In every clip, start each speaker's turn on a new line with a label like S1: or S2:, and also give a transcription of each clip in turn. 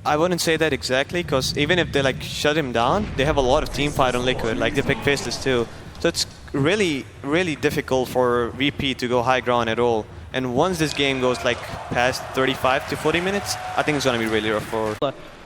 S1: I wouldn't say that exactly, because even if they like shut him down, they have a lot of team fight on Liquid, like they pick Fastest too. So it's really, really difficult for VP to go high ground at all. And once this game goes like past 35 to 40 minutes, I think it's going to be really rough for...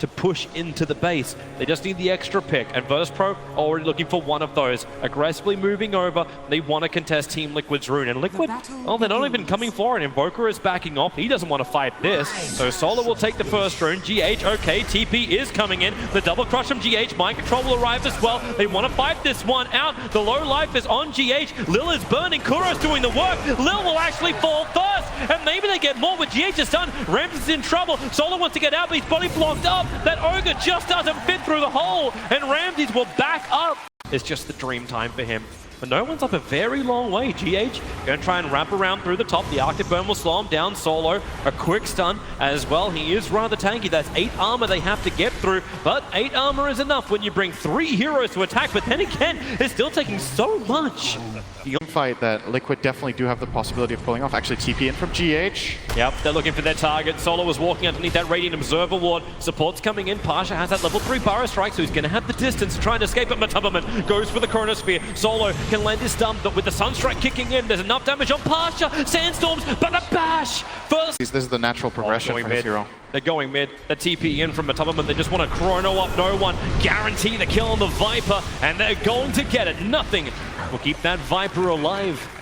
S2: To push into the base. They just need the extra pick, and Virtus.pro already looking for one of those. Aggressively moving over, they want to contest Team Liquid's rune. And Liquid, well, they're not even coming for it. INVOKER is backing off. He doesn't want to fight this. So Solo will take the first rune. GH, okay, TP is coming in. The double crush from GH. Mind control will arrive as well. They want to fight this one out. The low life is on GH. Lil is burning. Kuro's doing the work. Lil will actually fall first, and maybe they get more, but GH is done. Ramses is in trouble. Solo wants to get out, but he's body blocked up. That Ogre just doesn't fit through the hole, and Ramses will back up. It's just the dream time for him. But no one's up a very long way. GH going to try and wrap around through the top. The Arctic Burn will slow him down. Solo, a quick stun as well. He is rather tanky. That's 8 armor they have to get through. But 8 armor is enough when you bring 3 heroes to attack. But then again, it's still taking so much.
S3: The fight that Liquid definitely do have the possibility of pulling off. Actually, TP in from GH.
S2: Yep, they're looking for their target. Solo was walking underneath that Radiant Observer ward. Support's coming in. Pasha has that level 3 Burrow Strike, so he's going to have the distance to try and escape it. Matubberman goes for the Chronosphere. Solo can land his stun, but with the Sunstrike kicking in, there's enough damage on Pasha. Sandstorms, but a bash! First.
S3: This is the natural progression for his hero.
S2: They're going mid. The TP in from Matubberman. They just want to chrono up no one. Guarantee the kill on the Viper, and they're going to get it. Nothing will keep that Viper alive.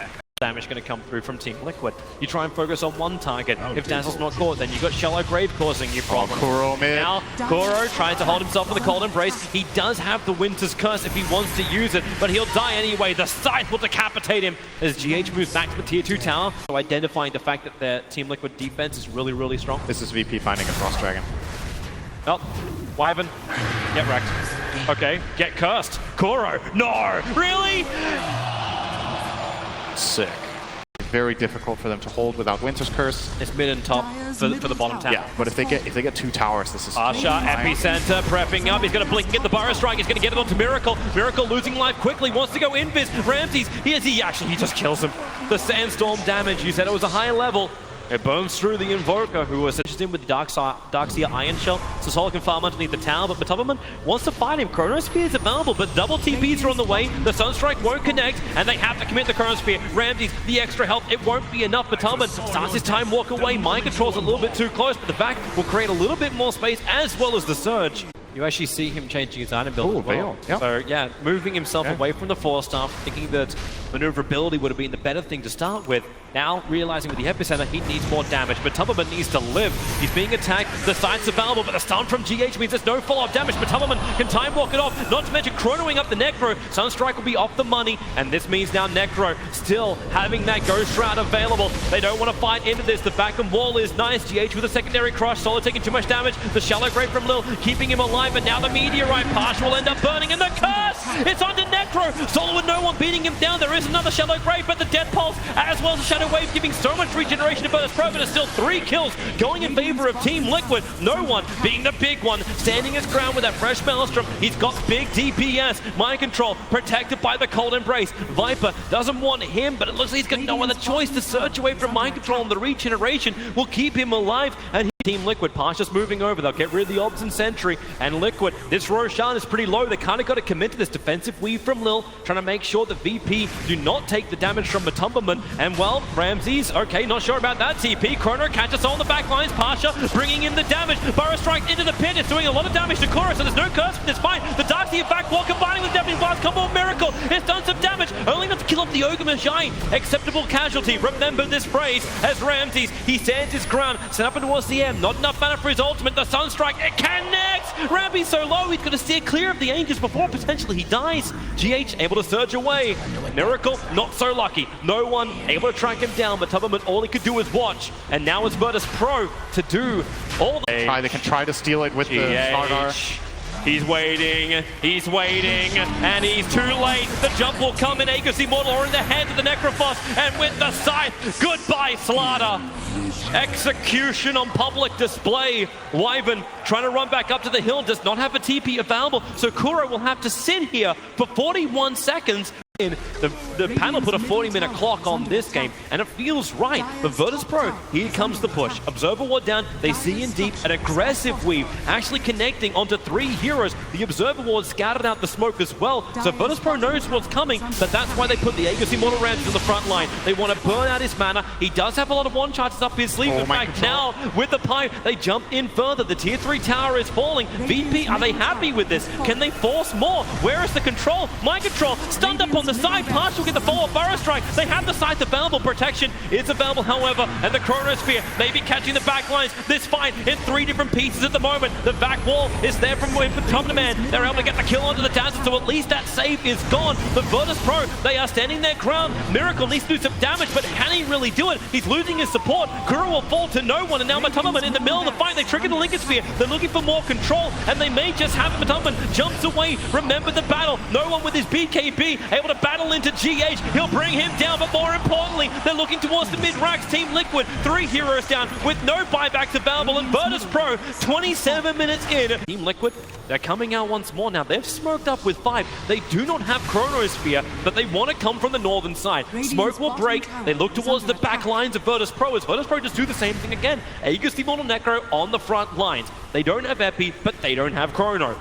S2: Damage going to come through from Team Liquid. You try and focus on one target. If Dazzle's not caught, then you've got Shallow Grave causing you problems.
S3: Kuro mid.
S2: Now, Kuro tries to hold himself in the Cold Embrace. He does have the Winter's Curse if he wants to use it, but he'll die anyway. The Scythe will decapitate him as GH moves back to the Tier 2 tower. So identifying the fact that their Team Liquid defense is really, really strong.
S3: This is VP finding a Frost Dragon.
S2: Oh, Wyvern, get wrecked. Okay, get cursed. Kuro, no, really?
S3: Sick. Very difficult for them to hold without Winter's Curse.
S2: It's mid and top for the bottom tower.
S3: Yeah, but if they get 2 towers, this is...
S2: Pasha, Epicenter, prepping up. He's going to blink and get the Burrow Strike. He's going to get it onto Miracle. Miracle losing life quickly, wants to go invis. Ramses, he just kills him. The Sandstorm damage, you said it was a high level. It burns through the INVOKER, who was in with the Darkseer Iron Shell, so Solo can farm underneath the tower, but Matubberman wants to fight him. Chronosphere is available, but double TPs are on the way. The Sunstrike won't connect, and they have to commit the Chronosphere. Ramses, the extra health, it won't be enough. Matubberman starts his time walk away. Mind control's a little bit too close, but the back will create a little bit more space, as well as the Surge. You actually see him changing his item build as well.
S3: Yep.
S2: So yeah, moving himself away from the 4-star, thinking that maneuverability would have been the better thing to start with. Now, realizing with the Epicenter, he needs more damage, but Matubberman needs to live. He's being attacked, the Scythe's available, but the stun from GH means there's no follow-up damage. Matubberman can time walk it off, not to mention chronoing up the Necro. Sunstrike will be off the money, and this means now Necro still having that Ghost Shroud available. They don't want to fight into this. The back and wall is nice. GH with a secondary crush, Solo taking too much damage. The Shallow Grave from Lil keeping him alive, and now the Meteorite Pasha will end up burning, and the curse! It's onto Necro! Solo with no one beating him down. There is another Shallow Grave, but the Death Pulse, as well as the Shadow Wave, giving so much regeneration to Virtus.pro, but it's still 3 kills going in favor of Team Liquid. No one being the big one, standing his ground with that fresh Maelstrom. He's got big DPS, mind control, protected by the Cold Embrace. Viper doesn't want him, but it looks like he's got no other choice to surge away from mind control, and the regeneration will keep him alive. And Team Liquid, Pasha's moving over. They'll get rid of the Obs and Sentry. And Liquid, this Roshan is pretty low. They kind of got to commit to this defensive weave from Lil, trying to make sure that VP do not take the damage from Matubberman. And well, Ramses, okay, not sure about that. TP, Chrono catches on the back lines. Pasha bringing in the damage. Burrow Strike into the pit. It's doing a lot of damage to Kuro, so there's no curse for this fight. The Darkseer back wall combining with Deafening Blast combo Miracle. It's done some damage, only enough to kill off the Ogre Magi. Acceptable casualty. Remember this phrase as Ramses, he stands his ground, set up towards the end. Not enough mana for his ultimate. The Sunstrike, it connects! Rampy's so low, he's going to steer clear of the Angels before potentially he dies. GH able to surge away. Miracle, not so lucky. No one able to track him down, but Matubberman, all he could do was watch. And now it's Virtus.pro to do all the...
S3: They can try to steal it with the Slardar.
S2: He's waiting, and he's too late. The jump will come in Aegis Immortal or in the hands of the Necrophos, and with the Scythe, goodbye Slardar. Execution on public display. Wyvern trying to run back up to the hill, does not have a TP available, so Kuro will have to sit here for 41 seconds. In the the panel put a 40-minute clock on this game, and it feels right. But Virtus.pro, here comes the push. Observer ward down, they see in deep, an aggressive weave, actually connecting onto 3 heroes. The Observer ward scattered out the smoke as well, so Virtus.pro knows what's coming, but that's why they put the Aegis Immortal Ramses in the front line. They want to burn out his mana. He does have a lot of one charges up his sleeve. In fact, now with the pipe, they jump in further. The tier 3 tower is falling. VP, are they happy with this? Can they force more? Where is the control? Mind control, stunned up on the side. Partial will get the follow-up Burrow Strike. They have the scythe available. Protection is available, however, and the Chronosphere may be catching the back lines. This fight in 3 different pieces at the moment. The back wall is there from Man. They're able to get the kill onto the Dazzle, so at least that save is gone. The Virtus.pro, they are standing their ground. Miracle needs to do some damage, but can he really do it? He's losing his support. Kuro will fall to no one, and now Matamaman in the middle of the fight. They trigger the Linkosphere. They're looking for more control, and they may just have it. Matamaman jumps away. Remember the battle. No one with his BKB able to battle into GH. He'll bring him down, but more importantly, they're looking towards the mid-racks. Team Liquid, 3 heroes down with no buybacks available, and Virtus.pro, 27 minutes in. Team Liquid, they're coming out once more now. They've smoked up with 5. They do not have Chronosphere, but they want to come from the northern side. Smoke will break. They look towards the back lines of Virtus.pro as Virtus.pro just do the same thing again. Aegis Immortal Necro on the front lines. They don't have Epi, but they don't have Chrono.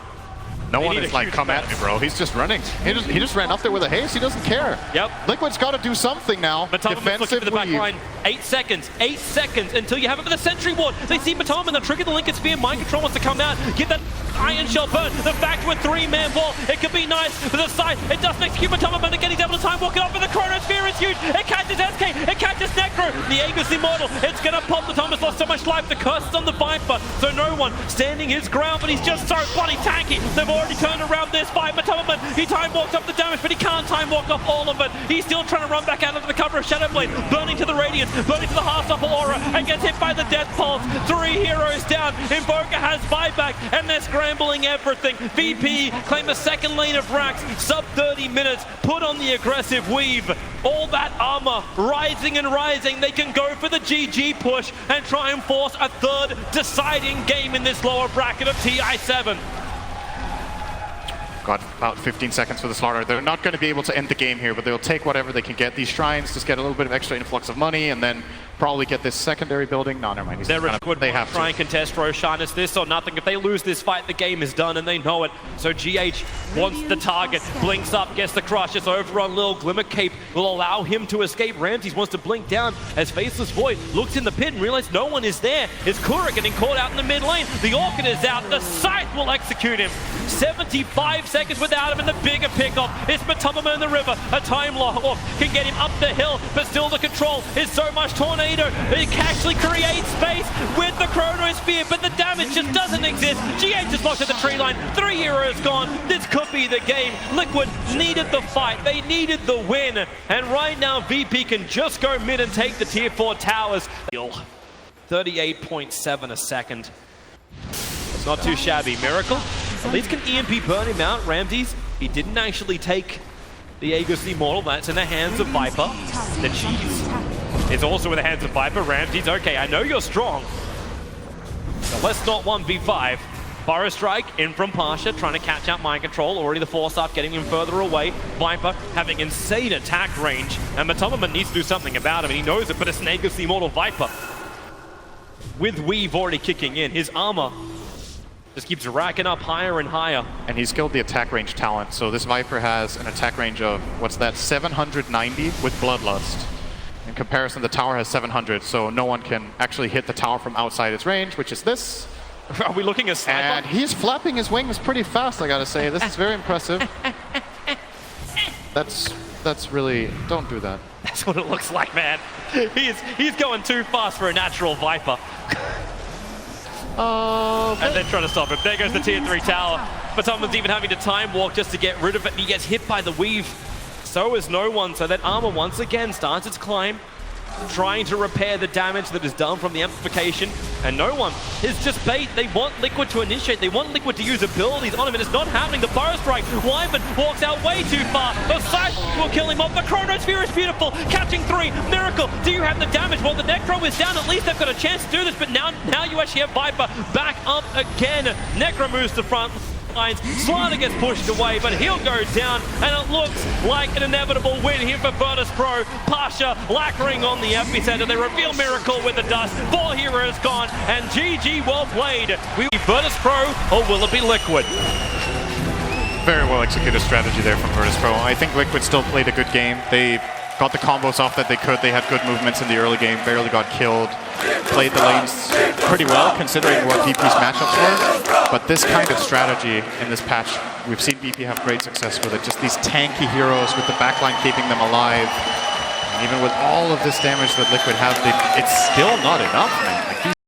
S3: No one is like, come at me, bro. He's just running. He just ran up there with a haste. He doesn't care.
S2: Yep.
S3: Liquid's got to do something now.
S2: Matamaman's looking for the back line. 8 seconds. 8 seconds until you have it for the Sentry Ward. They see Matamaman. They'll trigger the Linkosphere. Mind control wants to come out. Get that Iron Shell burn. The fact with 3-man wall. It could be nice for the side. It doesn't execute Matamaman again. He's able to time walk it up, but the Chronosphere is huge. It catches SK. It catches Necro. The Aegis Immortal. It's going to pop. Matamaman's lost so much life. The curse is on the Viper. So no one standing his ground, but he's just so bloody tanky. They've already turned around this fight. Matamaman, he time walks up the damage, but he can't time walk off all of it. He's still trying to run back out of the cover of Shadowblade, burning to the Radiance, burning to the Heartstopper Aura, and gets hit by the Death Pulse. 3 heroes down. INVOKER has buyback, and they're scrambling everything. VP claim a second lane of racks, sub 30 minutes, put on the aggressive weave. All that armor rising and rising. They can go for the GG push and try and force a third deciding game in this lower bracket of TI7.
S3: Got about 15 seconds for the slaughter. They're not going to be able to end the game here, but they'll take whatever they can get. These shrines, just get a little bit of extra influx of money, and then probably get this secondary building. No, never mind.
S2: They have to try and contest Roshan. It's this or nothing. If they lose this fight, the game is done, and they know it. So GH wants the target. Blinks up, gets the crush. It's over on Lil. Glimmer Cape will allow him to escape. Ramses wants to blink down as Faceless Void looks in the pit and realizes no one is there. Is Kura getting caught out in the mid lane? The Orchid is out. The Scythe will execute him. 75 seconds without him, and the bigger pickoff is Matamaman in the river. A time lock can get him up the hill, but still the control is so much tornado. It can actually create space with the Chronosphere, but the damage just doesn't exist. GH is locked at the tree line. 3 heroes gone. This could be the game. Liquid needed the fight. They needed the win. And right now, VP can just go mid and take the tier 4 towers. 38.7 a second. It's not too shabby. Miracle. At least can EMP burn him out. Ramses, he didn't actually take the Aegis Immortal. That's in the hands of Viper. The cheese is also in the hands of Viper. Ramses, okay, I know you're strong. So let's not 1v5. Burrow Strike in from Pasha, trying to catch out Mind Control. Already the 4-star getting him further away. Viper having insane attack range. And Matamaman needs to do something about him, and he knows it, but it's an Aegis Immortal Viper. With Weave already kicking in, his armor just keeps racking up higher and higher.
S3: And he's skilled the attack range talent. So this Viper has an attack range of, what's that, 790 with Bloodlust. In comparison, the tower has 700, so no one can actually hit the tower from outside its range, which is this.
S2: Are we looking at Sniper?
S3: And he's flapping his wings pretty fast, I gotta say. This is very impressive. That's really, don't do that.
S2: That's what it looks like, man. He's going too fast for a natural Viper. And then trying to stop him. There goes the tier 3 tower. But someone's even having to time walk just to get rid of it. He gets hit by the weave. So is no one. So that armor once again starts its climb, trying to repair the damage that is done from the amplification. And no one is just bait. They want Liquid to initiate. They want Liquid to use abilities on him, and it's not happening. The Burrow Strike. Wyvern walks out way too far. The Scythe will kill him off. The Chronosphere is beautiful. Catching 3. Miracle. Do you have the damage? Well, the Necro is down. At least they've got a chance to do this, but now you actually have Viper back up again. Necro moves to front. lines. Slider gets pushed away, but he'll go down, and it looks like an inevitable win here for Virtus.pro. Pasha lacquering on the epicenter. They reveal Miracle with the dust. 4 heroes gone, and GG, well played. We Virtus.pro, or will it be Liquid?
S3: Very well executed strategy there from Virtus.pro. I think Liquid still played a good game. They got the combos off that they could. They had good movements in the early game, barely got killed. Played the lanes pretty well considering what VP's matchups were. But this kind of strategy in this patch, we've seen VP have great success with it. Just these tanky heroes with the backline keeping them alive. And even with all of this damage that Liquid have, it's still not enough, man. Like,